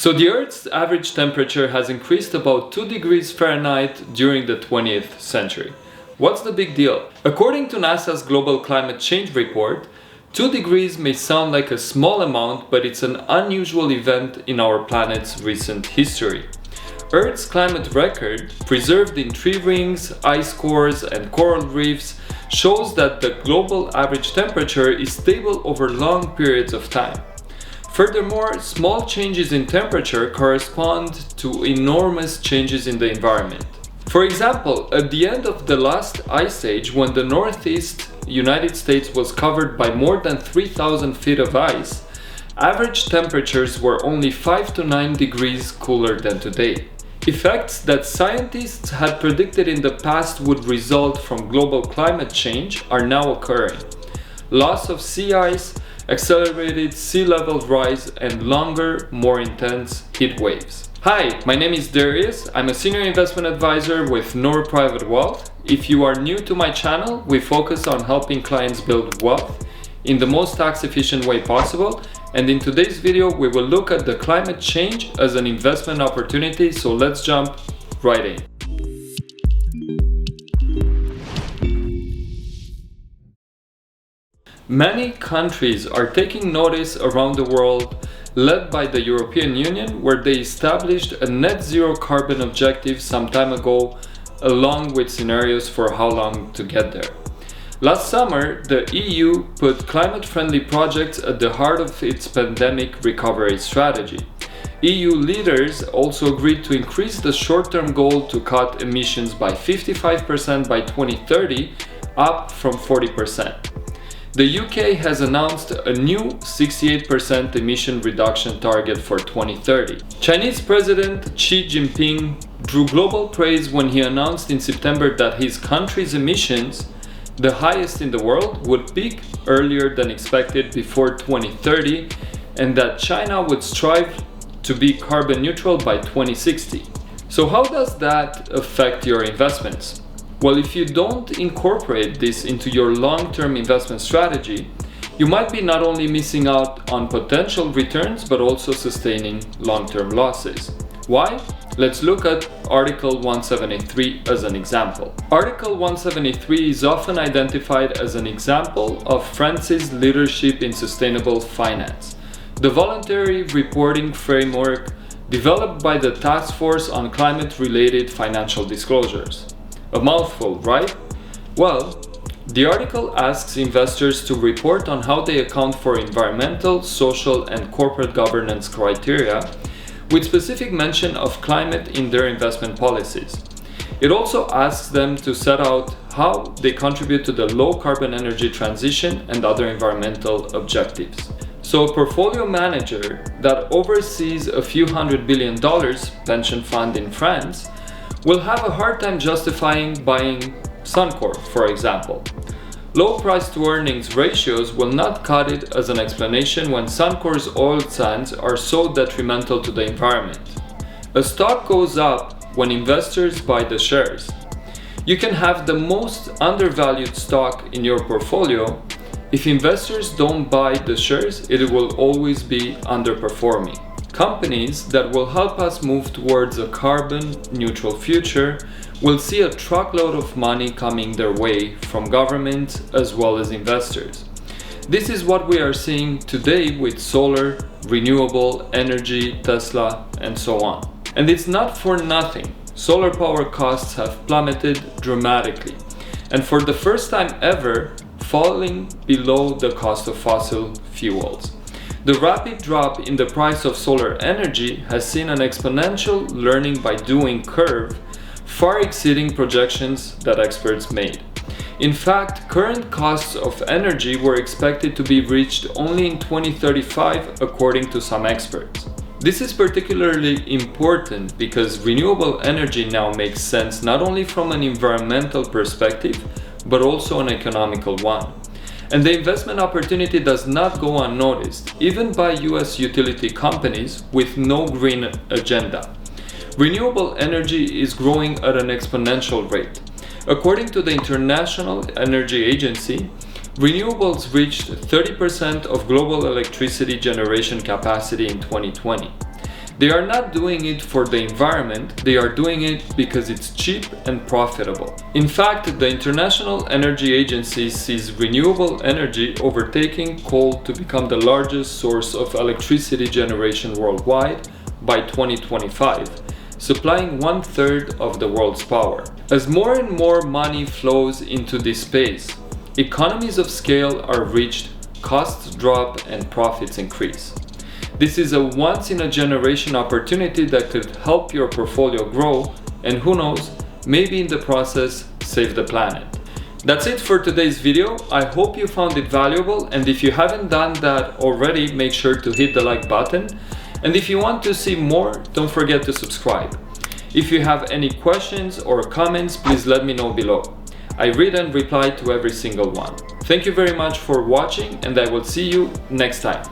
So the Earth's average temperature has increased about 2 degrees Fahrenheit during the 20th century. What's the big deal? According to NASA's Global Climate Change Report, 2 degrees may sound like a small amount, but it's an unusual event in our planet's recent history. Earth's climate record, preserved in tree rings, ice cores, and coral reefs, shows that the global average temperature is stable over long periods of time. Furthermore, small changes in temperature correspond to enormous changes in the environment. For example, at the end of the last ice age, when the northeast United States was covered by more than 3,000 feet of ice, average temperatures were only 5 to 9 degrees cooler than today. Effects that scientists had predicted in the past would result from global climate change are now occurring. Loss of sea ice, accelerated sea level rise, and longer, more intense heat waves. Hi, my name is Darius. I'm a senior investment advisor with Noor Private Wealth. If you are new to my channel, we focus on helping clients build wealth in the most tax efficient way possible. And in today's video, we will look at the climate change as an investment opportunity. So let's jump right in. Many countries are taking notice around the world, led by the European Union, where they established a net zero carbon objective some time ago, along with scenarios for how long to get there. Last summer, the EU put climate-friendly projects at the heart of its pandemic recovery strategy. EU leaders also agreed to increase the short-term goal to cut emissions by 55% by 2030, up from 40%. The UK has announced a new 68% emission reduction target for 2030. Chinese President Xi Jinping drew global praise when he announced in September that his country's emissions, the highest in the world, would peak earlier than expected before 2030, and that China would strive to be carbon neutral by 2060. So how does that affect your investments? Well, if you don't incorporate this into your long-term investment strategy, you might be not only missing out on potential returns, but also sustaining long-term losses. Why? Let's look at Article 173 as an example. Article 173 is often identified as an example of France's leadership in sustainable finance, the voluntary reporting framework developed by the Task Force on Climate-related Financial Disclosures. A mouthful, right? Well, the article asks investors to report on how they account for environmental, social, and corporate governance criteria, with specific mention of climate in their investment policies. It also asks them to set out how they contribute to the low-carbon energy transition and other environmental objectives. So a portfolio manager that oversees a few $100 billion pension fund in France will have a hard time justifying buying Suncor, for example. Low price to earnings ratios will not cut it as an explanation when Suncor's oil sands are so detrimental to the environment. A stock goes up when investors buy the shares. You can have the most undervalued stock in your portfolio. If investors don't buy the shares, it will always be underperforming. Companies that will help us move towards a carbon neutral future will see a truckload of money coming their way from governments as well as investors. This is what we are seeing today with solar, renewable energy, Tesla, and so on. And it's not for nothing. Solar power costs have plummeted dramatically, and for the first time ever, falling below the cost of fossil fuels. The rapid drop in the price of solar energy has seen an exponential learning by doing curve, far exceeding projections that experts made. In fact, current costs of energy were expected to be reached only in 2035, according to some experts. This is particularly important because renewable energy now makes sense not only from an environmental perspective, but also an economical one. And the investment opportunity does not go unnoticed, even by US utility companies with no green agenda. Renewable energy is growing at an exponential rate. According to the International Energy Agency, renewables reached 30% of global electricity generation capacity in 2020. They are not doing it for the environment, they are doing it because it's cheap and profitable. In fact, the International Energy Agency sees renewable energy overtaking coal to become the largest source of electricity generation worldwide by 2025, supplying 1/3 of the world's power. As more and more money flows into this space, economies of scale are reached, costs drop, and profits increase. This is a once-in-a-generation opportunity that could help your portfolio grow and, who knows, maybe in the process save the planet. That's it for today's video. I hope you found it valuable, and if you haven't done that already, make sure to hit the like button. And if you want to see more, don't forget to subscribe. If you have any questions or comments, please let me know below. I read and reply to every single one. Thank you very much for watching, and I will see you next time.